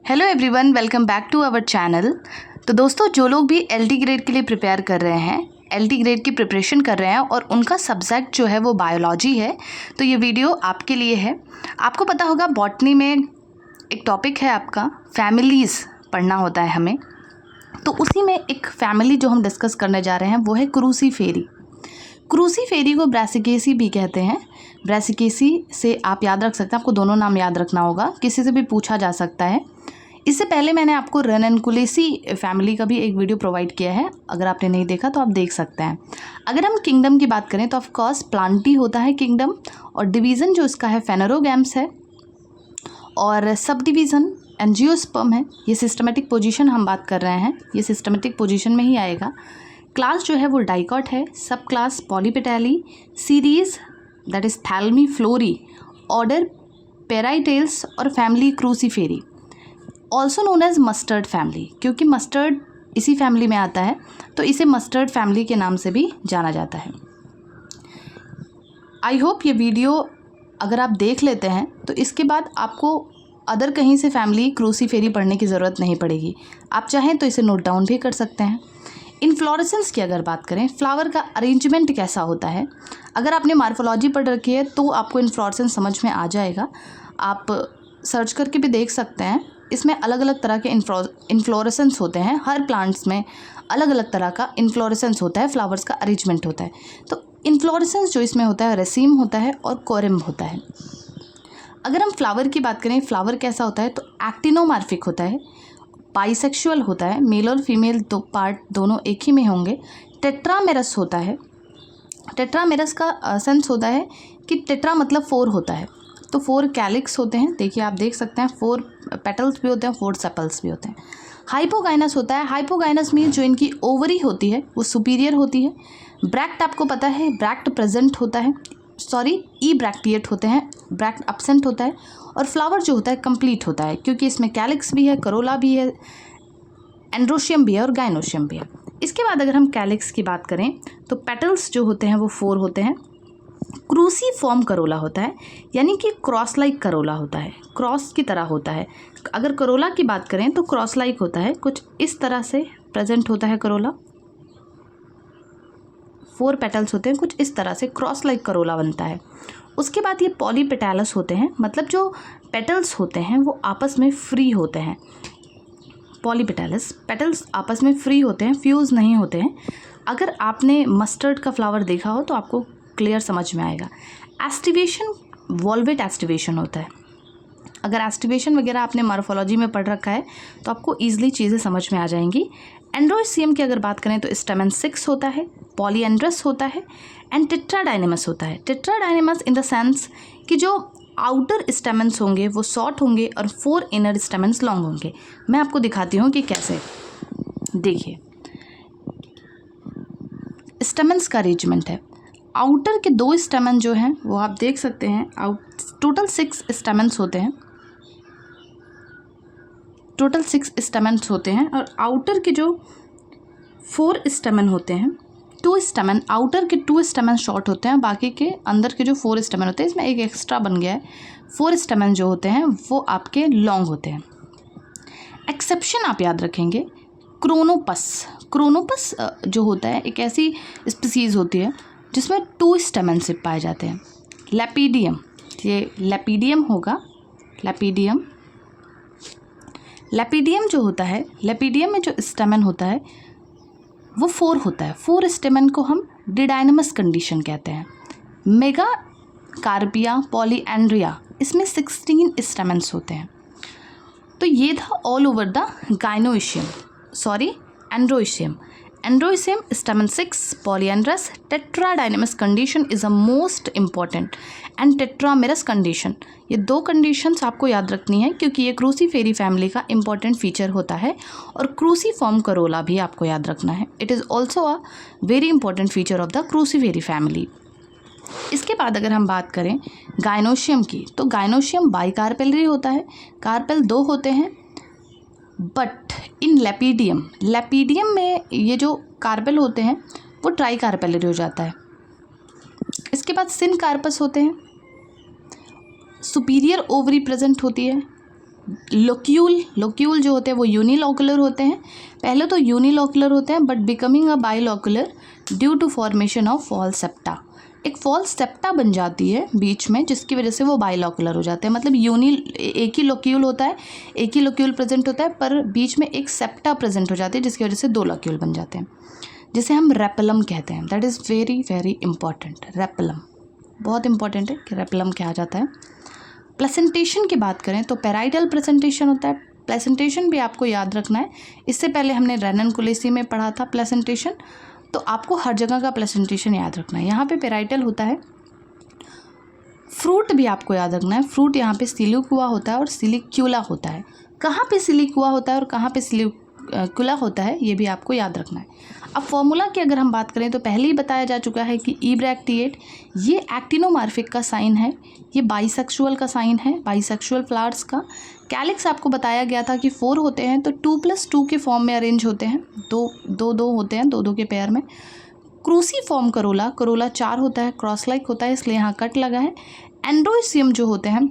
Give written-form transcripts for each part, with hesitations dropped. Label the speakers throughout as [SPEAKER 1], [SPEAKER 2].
[SPEAKER 1] Hello everyone, welcome back to our channel. तो दोस्तों, जो लोग भी एलटी ग्रेड के लिए प्रिपेयर कर रहे हैं, एलटी ग्रेड की प्रिपरेशन कर रहे हैं और उनका सब्जेक्ट जो है वो बायोलॉजी है, तो ये वीडियो आपके लिए है। आपको पता होगा बॉटनी में एक टॉपिक है आपका फैमिलीज़ पढ़ना होता है हमें, तो उसी में एक फैमिली जो हम डिस्कस करने जा रहे हैं वो है क्रूसीफेरी। क्रूसीफेरी को ब्रासिकेसी भी कहते हैं। ब्रासिकेसी से आप याद रख सकते हैं, आपको दोनों नाम याद रखना होगा, किसी से भी पूछा जा सकता है। इससे पहले मैंने आपको रननकुलेसी फैमिली का भी एक वीडियो प्रोवाइड किया है, अगर आपने नहीं देखा तो आप देख सकते हैं। अगर हम किंगडम की बात करें तो ऑफ कोर्स प्लांटी होता है किंगडम, और डिवीज़न जो इसका है फेनरोगैम्स है, और सब डिवीज़न एंजियोस्पर्म है। ये सिस्टमेटिक पोजीशन हम बात कर रहे हैं, ये सिस्टमेटिक पोजीशन में ही आएगा। क्लास जो है वो डाइकॉट है, subclass polypetalae, series that is thalamiflorae, order parietales और family cruciferae, also known as mustard family, क्योंकि मस्टर्ड इसी फैमिली में आता है तो इसे मस्टर्ड फैमिली के नाम से भी जाना जाता है। आई होप ये वीडियो अगर आप देख लेते हैं तो इसके बाद आपको अदर कहीं से फैमिली क्रूसीफेरी पढ़ने की ज़रूरत नहीं पड़ेगी। आप चाहें तो इसे नोट डाउन भी कर सकते हैं। इन्फ्लोरेसेंस की अगर बात करें, फ्लावर का अरेंजमेंट कैसा होता है, अगर आपने मार्फोलॉजी पढ़ रखी है तो आपको इन्फ्लोरेसेंस समझ में आ जाएगा। आप सर्च करके भी देख सकते हैं। इसमें अलग अलग तरह के इन्फ्लोरेसेंस होते हैं, हर प्लांट्स में अलग अलग तरह का इन्फ्लोरेसेंस होता है, फ्लावर्स का अरेंजमेंट होता है। तो इन्फ्लोरेसेंस जो इसमें होता है रेसिम होता है और कोरिम्ब होता है। अगर हम फ्लावर की बात करें, फ्लावर कैसा होता है तो एक्टिनोमार्फिक होता है, बाइसेक्सुअल होता है, मेल और फीमेल दो पार्ट दोनों एक ही में होंगे, टेट्रामेरस होता है। टेट्रामेरस का सेंस होता है कि टेट्रा मतलब 4 होता है, तो 4 कैलिक्स होते हैं, देखिए आप देख सकते हैं 4 पेटल्स भी होते हैं, 4 सेपल्स भी होते हैं। हाइपोगाइनस होता है, हाइपोगाइनस मीन जो इनकी ओवरी होती है वो सुपीरियर होती है। ब्रैक्ट आपको पता है, ब्रैक्ट प्रेजेंट होता है, सॉरी ई ब्रैक्टिएट होते हैं, ब्रैक्ट एब्सेंट होता है। और फ्लावर जो होता है कंप्लीट होता है, क्योंकि इसमें कैलिक्स भी है, करोला भी है, एंड्रोशियम भी है और गाइनोशियम भी है। इसके बाद अगर हम कैलिक्स की बात करें तो पेटल्स जो होते हैं वो 4 होते हैं। क्रूसीफॉर्म करोला होता है, यानी कि क्रॉस लाइक करोला होता है, क्रॉस की तरह होता है। अगर करोला की बात करें तो क्रॉस लाइक होता है, कुछ इस तरह से प्रेजेंट होता है करोला। 4 पेटल्स होते हैं, कुछ इस तरह से क्रॉस लाइक करोला बनता है। उसके बाद ये पॉलीपेटैलस होते हैं, मतलब जो पेटल्स होते हैं वो आपस में फ्री होते हैं। पॉलीपेटैलस पेटल्स आपस में फ्री होते हैं, फ्यूज़ नहीं होते हैं। अगर आपने मस्टर्ड का फ्लावर देखा हो तो आपको क्लियर समझ में आएगा। एस्टिवेशन वॉल्वेट एस्टिवेशन होता है। अगर एस्टिवेशन वगैरह आपने मॉर्फोलॉजी में पढ़ रखा है तो आपको ईजिली चीज़ें समझ में आ जाएंगी। एंड्रोसियम की अगर बात करें तो स्टेमन 6 होता है, पॉलीएंड्रस होता है एंड टेट्राडाइनेमस होता है। टेट्राडाइनेमस इन द सेंस कि जो आउटर स्टेमन्स होंगे वो शॉर्ट होंगे और 4 इनर स्टेमन्स लॉन्ग होंगे। मैं आपको दिखाती हूँ कि कैसे। देखिए स्टेमन्स का अरेंजमेंट है। आउटर के 2 स्टेमन जो हैं वो आप देख सकते हैं, टोटल 6 स्टेमन्स होते हैं, टोटल 6 स्टेमन्स होते हैं। और आउटर के जो 4 स्टेमन होते हैं, 2 स्टेमन, आउटर के 2 स्टेमन शॉर्ट होते हैं, बाकी के अंदर के जो 4 स्टेमन होते हैं, इसमें एक एक्स्ट्रा बन गया है, 4 स्टेमन जो होते हैं वो आपके लॉन्ग होते हैं। एक्सेप्शन आप याद रखेंगे, क्रोनोपस। क्रोनोपस जो होता है एक ऐसी स्पीसीज़ होती है जिसमें 2 स्टेमन से पाए जाते हैं। लैपिडियम, ये लैपिडियम होगा, लैपिडियम। लैपिडियम जो होता है, लैपिडियम में जो स्टेमन होता है वो 4 होता है। 4 स्टेमन को हम डिडाइनमस कंडीशन कहते हैं। मेगा कार्पिया पॉलीएंड्रिया, इसमें 16 स्टेमन्स होते हैं। तो ये था all over the gynoecium, sorry androecium. Androecium stamen 6 polyandrous, tetradynamous condition is a most important and tetramerous condition. ये 2 कंडीशंस आपको याद रखनी है क्योंकि ये क्रूसीफेरी फैमिली का इंपॉर्टेंट फीचर होता है। और क्रूसीफॉर्म करोला भी आपको याद रखना है, it is also a very important feature of the Cruciferae family. इसके बाद अगर हम बात करें गाइनोशियम की, तो गाइनोशियम बाइकार्पेलरी होता है, कार्पेल 2 होते हैं। बट इन लैपिडियम, लैपिडियम में ये जो कार्पेल होते हैं वो ट्राई कार्पेलरी हो जाता है। इसके बाद सिन कार्पस होते हैं, सुपीरियर ओवरी प्रेजेंट होती है, लोक्यूल जो होते हैं वो यूनिलोकुलर होते हैं। पहले तो यूनिलोकुलर होते हैं but becoming a bilocular due to formation of false septa. एक फॉल्स सेप्टा बन जाती है बीच में, जिसकी वजह से वो बाइलोकुलर हो जाते हैं। मतलब एक ही लोक्यूल होता है, एक ही लोक्यूल प्रेजेंट होता है, पर बीच में एक सेप्टा प्रेजेंट हो जाती है जिसकी वजह से दो लोक्यूल बन जाते हैं, जिसे हम रेपेलम कहते हैं। That is very very important. Replum बहुत इंपॉर्टेंट है कि रेपेलम क्या आ जाता है। प्लेसेंटेशन की बात करें तो पेराइडल प्लेसेंटेशन होता है। प्लेसेंटेशन भी आपको याद रखना है, इससे पहले हमने रेनन-कुलेसी में पढ़ा था प्लेसेंटेशन, तो आपको हर जगह का प्लेसेंटेशन याद रखना है। यहाँ पे पेराइटल होता है। फ्रूट भी आपको याद रखना है। फ्रूट यहाँ पे सिलिक्युला होता है और सिलिक्युला होता है। कहाँ पे सिलिक्युला होता है और कहाँ पे सिलिक्युला होता है ये भी आपको याद रखना है। अब फॉर्मूला की अगर हम बात करें तो पहले ही बताया जा चुका है कि ईब्रैक्टिएट ये एक्टिनोमॉर्फिक का साइन है, ये बाइसेक्सुअल का साइन है, बाइसेक्सुअल फ्लावर्स का। कैलिक्स आपको बताया गया था कि 4 होते हैं, तो 2+2 के फॉर्म में अरेंज होते हैं, दो होते हैं, दो के पेयर में। क्रूसीफॉर्म करोला 4 होता है, क्रॉस लाइक होता है, इसलिए यहाँ कट लगा है। एंड्रोसियम जो होते हैं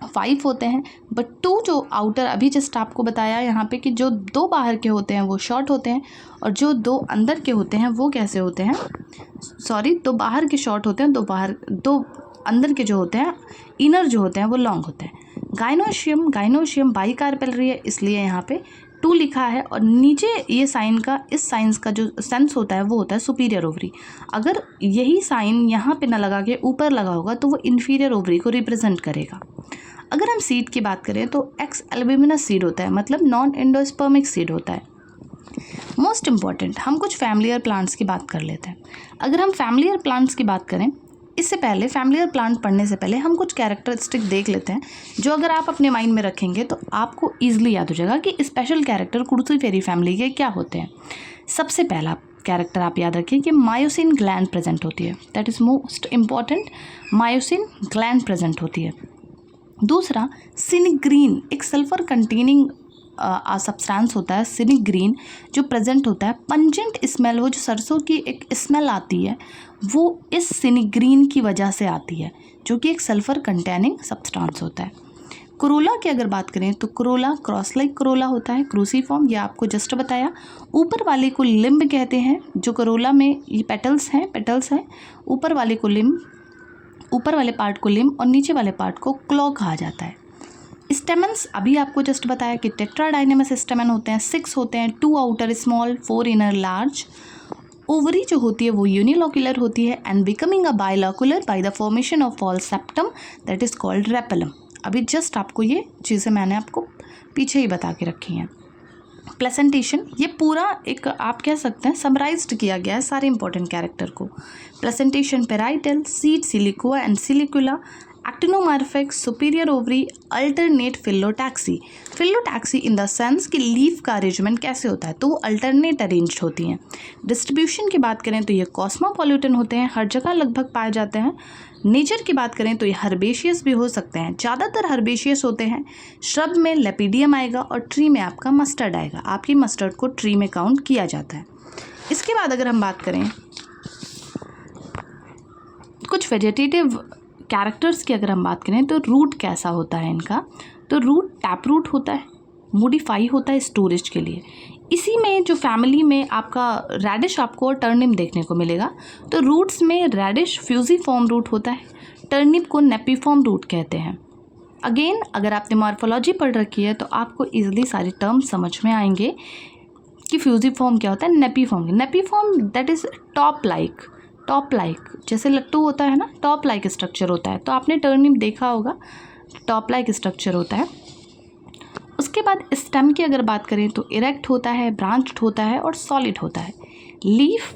[SPEAKER 1] 5 होते हैं, बट 2 जो आउटर अभी जस्ट आपको बताया यहाँ पे कि जो 2 बाहर के होते हैं वो शॉर्ट होते हैं, और जो 2 अंदर के होते हैं वो कैसे होते हैं, 2 बाहर के शॉर्ट होते हैं, 2 अंदर के जो होते हैं इनर जो होते हैं वो लॉन्ग होते हैं। गाइनोशियम बाइकार्पेलरी है, इसलिए यहाँ पे 2 लिखा है, और नीचे ये साइन का, इस साइंस का जो सेंस होता है वो होता है सुपीरियर ओवरी। अगर यही साइन यहाँ पे ना लगा के ऊपर लगा होगा तो वो इन्फीरियर ओवरी को रिप्रेजेंट करेगा। अगर हम सीड की बात करें तो एक्स एल्ब्यूमिनस सीड होता है, मतलब नॉन एंडोस्पर्मिक सीड होता है। मोस्ट इम्पॉर्टेंट, हम कुछ फैमिलियर प्लांट्स की बात कर लेते हैं। अगर हम फैमिलियर प्लांट्स की बात करें, इससे पहले फैमिलियर प्लांट पढ़ने से पहले हम कुछ कैरेक्टरिस्टिक देख लेते हैं, जो अगर आप अपने माइंड में रखेंगे तो आपको ईजिली याद हो जाएगा कि स्पेशल कैरेक्टर क्रूसीफेरी फैमिली के क्या होते हैं। सबसे पहला कैरेक्टर आप याद रखिए कि मायोसिन ग्लैंड प्रेजेंट होती है। That is most important, myosin gland present होती है। दूसरा सिनिग्रीन, एक सल्फर कंटेनिंग सब्सटेंस होता है सिनिग्रीन, जो प्रेजेंट होता है। पंजेंट स्मेल, वो जो सरसों की एक स्मेल आती है वो इस सिनिग्रीन की वजह से आती है, जो कि एक सल्फर कंटेनिंग सब्सटेंस होता है। कोरोला की अगर बात करें तो कोरोला क्रॉस लाइक कोरोला होता है, क्रूसीफॉर्म, ये आपको जस्ट बताया। ऊपर वाले को लिम्ब कहते हैं, जो कोरोला में ये पेटल्स हैं, ऊपर वाले को लिम्ब, ऊपर वाले पार्ट को लिम्ब और नीचे वाले पार्ट को क्लॉ कहा जाता है। स्टेमन्स अभी आपको जस्ट बताया कि टेट्राडाइनेमस स्टेमन होते हैं, 6 होते हैं, 2 outer small, 4 inner large. Ovary जो होती है वो यूनिलोकुलर होती है and becoming a bilocular by the formation of false septum, that is called replum. अभी जस्ट आपको ये चीज़ें मैंने आपको पीछे ही बता के रखी हैं। प्लेसेंटेशन, ये पूरा एक आप कह सकते हैं समराइज्ड किया गया है सारे इंपॉर्टेंट कैरेक्टर को। Placentation parietal, seed silicula and silicula, actinomorphic, superior ovary, alternate phyllotaxy. Phyllotaxy in the sense कि लीफ का अरेंजमेंट कैसे होता है, तो वो अल्टरनेट अरेंज्ड होती हैं। डिस्ट्रीब्यूशन की बात करें तो ये कॉस्मोपॉलिटन होते हैं, हर जगह लगभग पाए जाते हैं। नेचर की बात करें तो ये हर्बेशियस भी हो सकते हैं, ज़्यादातर हर्बेशियस होते हैं। श्रब में लेपिडियम आएगा और ट्री में आपका मस्टर्ड आएगा। आपकी मस्टर्ड को ट्री में काउंट किया जाता है। इसके बाद अगर हम बात करें कुछ वेजिटेटिव कैरेक्टर्स की, अगर हम बात करें तो रूट कैसा होता है इनका, तो रूट टैप रूट होता है, मोडिफाई होता है स्टोरेज के लिए। इसी में जो फैमिली में आपका रेडिश आपको टर्निप देखने को मिलेगा, तो रूट्स में रेडिश फ्यूजिफॉर्म रूट होता है, टर्निप को नेपिफॉर्म रूट कहते हैं। अगेन अगर आपने मॉर्फोलॉजी पढ़ रखी है तो आपको ईजिली सारे टर्म्स समझ में आएंगे कि फ्यूजिफॉर्म क्या होता है, नेपिफॉर्म दैट इज़ टॉप लाइक जैसे लट्टू होता है ना, टॉप लाइक स्ट्रक्चर होता है, तो आपने टर्निप देखा होगा, टॉप लाइक स्ट्रक्चर होता है। उसके बाद स्टेम की अगर बात करें तो इरेक्ट होता है, ब्रांच्ड होता है और सॉलिड होता है। लीफ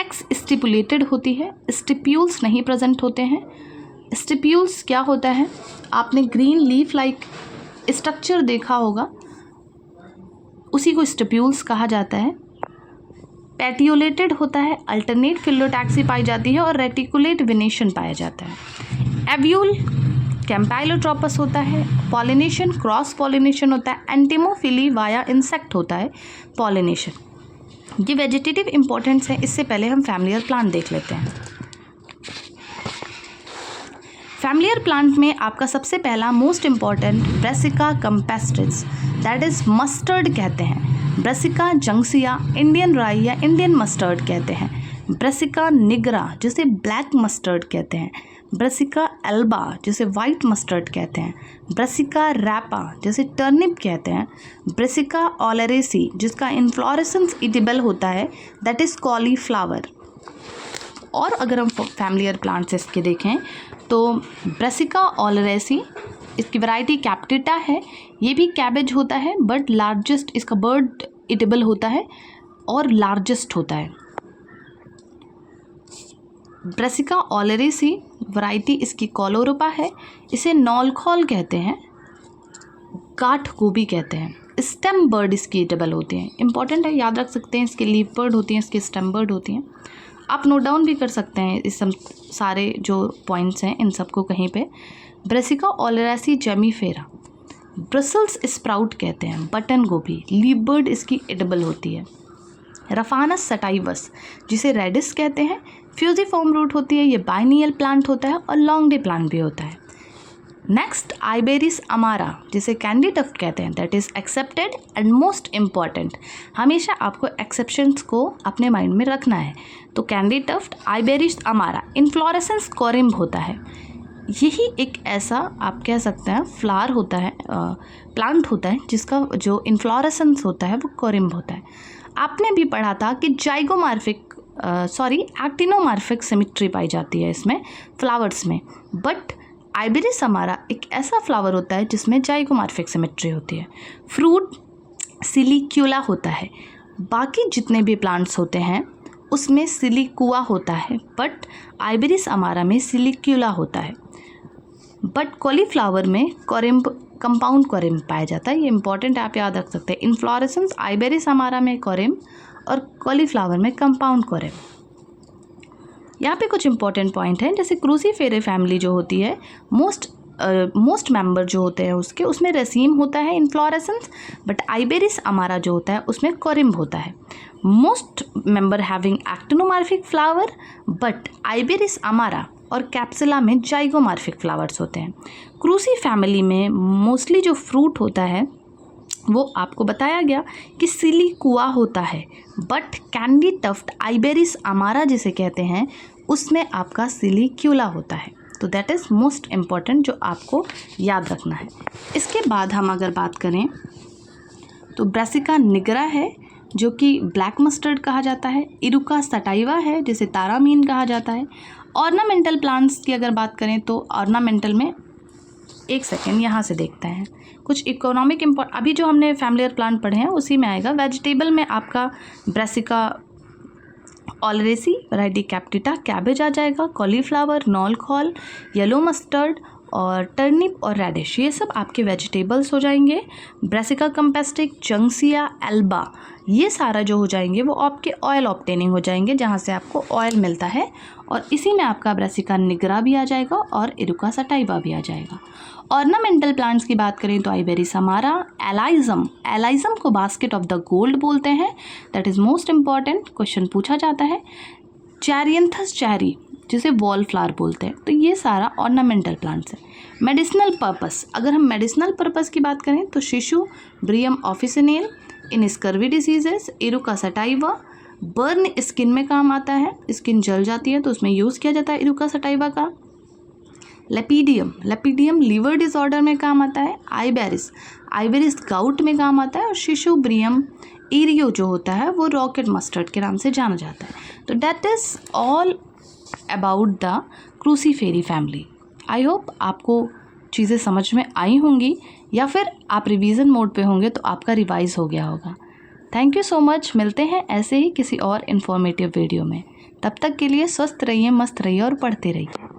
[SPEAKER 1] एक्स स्टिपुलेटेड होती है, स्टिप्यूल्स नहीं प्रेजेंट होते हैं। स्टिप्यूल्स क्या होता है, आपने ग्रीन लीफ लाइक स्ट्रक्चर देखा होगा, उसी को स्टिप्यूल्स कहा जाता है। पेटियोलेटेड होता है, अल्टरनेट फिलोटैक्सी पाई जाती है और रेटिकुलेट वेनेशन पाया जाता है। एव्यूल कैम्पाइलोट्रोपस होता है, पॉलिनेशन क्रॉस पॉलिनेशन होता है, एंटिमोफिली वाया इंसेक्ट होता है पॉलिनेशन। ये वेजिटेटिव इंपॉर्टेंट्स हैं। इससे पहले हम फैमिलियर प्लांट देख लेते हैं। फैमिलियर प्लांट में आपका सबसे पहला most important Brassica campestris, that is mustard कहते हैं। ब्रेसिका जंक्सिया इंडियन राई या इंडियन मस्टर्ड कहते हैं। ब्रेसिका निग्रा जिसे ब्लैक मस्टर्ड कहते हैं। ब्रेसिका एल्बा जिसे वाइट मस्टर्ड कहते हैं। ब्रेसिका रैपा जिसे टर्निप कहते हैं। ब्रेसिका ओलेरेसी जिसका इन्फ्लोरेसेंस इडिबल होता है, दैट इज़ कॉलीफ्लावर। और अगर हम फैमिलियर प्लांट्स इसके देखें तो ब्रेसिका ओलेरेसी, इसकी वैरायटी कैप्टिटा है। ये भी कैबेज होता है बट लार्जेस्ट, इसका बर्ड इटेबल होता है और लार्जेस्ट होता है। ब्रेसिका ओलेरेसी वैरायटी इसकी कोलोरोपा है। इसे नॉलखॉल कहते हैं, काठ गोभी कहते हैं। स्टेम बर्ड इसकी इटेबल होती हैं, इंपॉर्टेंट है, याद रख सकते हैं। इसके लीफ बर्ड होती हैं, इसकी स्टेम बर्ड होती हैं। आप नोट डाउन भी कर सकते हैं इस सब सारे जो पॉइंट्स हैं इन सबको कहीं पे। ब्रेसिका ओलेरेसी जेमीफेरा, ब्रसल्स स्प्राउट कहते हैं, बटन गोभी। लीफ बर्ड इसकी एडिबल होती है। रफानस सटाइवस जिसे रेडिस कहते हैं, फ्यूजिफॉर्म रूट होती है। ये बाइनियल प्लांट होता है और लॉन्ग डे प्लांट भी होता है। नेक्स्ट आइबेरिस अमारा जिसे कैंडी टफ्ट कहते हैं, that is accepted and most important. हमेशा आपको एक्सेप्शंस को अपने माइंड में रखना है। तो कैंडी टफ्ट, आइबेरिस अमारा, इन्फ्लोरेसेंस कोरिम्ब होता है। यही एक ऐसा आप कह सकते हैं फ्लावर होता है, प्लांट होता है जिसका जो इन्फ्लोरेसेंस होता है वो कोरिम्ब होता है। आपने भी पढ़ा था कि एक्टिनोमार्फिक सिमेट्री पाई जाती है इसमें फ्लावर्स में, बट आइबेरिस अमारा एक ऐसा फ्लावर होता है जिसमें जाइगोमार्फिक सिमेट्री होती है। फ्रूट सिलिक्यूला होता है। बाकी जितने भी प्लांट्स होते हैं उसमें सिलिकुआ होता है, बट आइबेरिस अमारा में सिलिक्यूला होता है। बट कॉलीफ्लावर में कोरिम्ब, कंपाउंड कोरिम्ब पाया जाता है। ये इंपॉर्टेंट आप याद रख सकते हैं। इन्फ्लोरेसेंस आइबेरिस अमारा में कोरिम्ब और कॉलीफ्लावर में कंपाउंड कोरिम्ब। यहाँ पे कुछ इंपॉर्टेंट पॉइंट हैं, जैसे क्रूसीफेरे फैमिली जो होती है, मोस्ट मेंबर जो होते हैं उसमें रेसीम होता है इन्फ्लोरेसेंस, बट आइबेरिस अमारा जो होता है उसमें कोरिम्ब होता है। Most member having actinomorphic flower, but Iberis amara और कैप्सुला में जाइगोमार्फिक फ्लावर्स होते हैं। क्रूसी फैमिली में मोस्टली जो फ्रूट होता है वो आपको बताया गया कि सिलिकुआ होता है, बट कैंडी टफ्ट आइबेरिस अमारा जिसे कहते हैं उसमें आपका सिलिक्यूला होता है। तो दैट इज़ मोस्ट इम्पॉर्टेंट जो आपको याद रखना है। इसके बाद हम अगर बात करें तो ब्रेसिका निग्रा है जो कि ब्लैक मस्टर्ड कहा जाता है। इरुका सटाइवा है जिसे तारामीन कहा जाता है। ऑर्नामेंटल प्लांट्स की अगर बात करें तो ऑर्नामेंटल में, एक सेकेंड यहाँ से देखते हैं कुछ इकोनॉमिक अभी जो हमने फैमिलियर प्लांट पढ़े हैं उसी में आएगा। वेजिटेबल में आपका ब्रेसिका ओलेरेसी, वैरायटी कैप्टिटा, कैबेज आ जाएगा। कॉलीफ्लावर, नॉलखॉल, येलो मस्टर्ड और टर्निप और रेडिश, ये सब आपके वेजिटेबल्स हो जाएंगे। ब्रेसिका कंपेस्टिक, जंक्सिया, एल्बा, ये सारा जो हो जाएंगे वो आपके ऑयल ऑब्टेनिंग हो जाएंगे जहाँ से आपको ऑयल मिलता है, और इसी में आपका ब्रेसिका निग्रा भी आ जाएगा और इरुका सटाइवा भी आ जाएगा। ऑर्नामेंटल प्लांट्स की बात करें तो आइबेरिस अमारा, एलाइजम को बास्केट ऑफ द गोल्ड बोलते हैं, that is most important, question पूछा जाता है। चैरियंथस चैरी जिसे वॉल फ्लावर बोलते हैं। तो ये सारा ऑर्नामेंटल प्लांट्स है। मेडिसिनल पर्पस, अगर हम मेडिसिनल पर्पस की बात करें तो sisymbrium officinale in scurvy diseases, eruca sativa burn skin में काम आता है, स्किन जल जाती है तो उसमें यूज़ किया जाता है इरुका सटाइवा का। लेपिडियम लीवर डिसऑर्डर में काम आता है। आइबेरिस गाउट में काम आता है। और शिशु ब्रियम एरियो जो होता है वो रॉकेट मस्टर्ड के नाम से जाना जाता है। तो that is all about the Cruciferae family. I hope आपको चीज़ें समझ में आई होंगी, या फिर आप रिवीजन मोड पे होंगे तो आपका रिवाइज हो गया होगा। Thank you so much. मिलते हैं ऐसे ही किसी और इन्फॉर्मेटिव वीडियो में। तब तक के लिए स्वस्थ रहिए, मस्त रहिए और पढ़ते रहिए।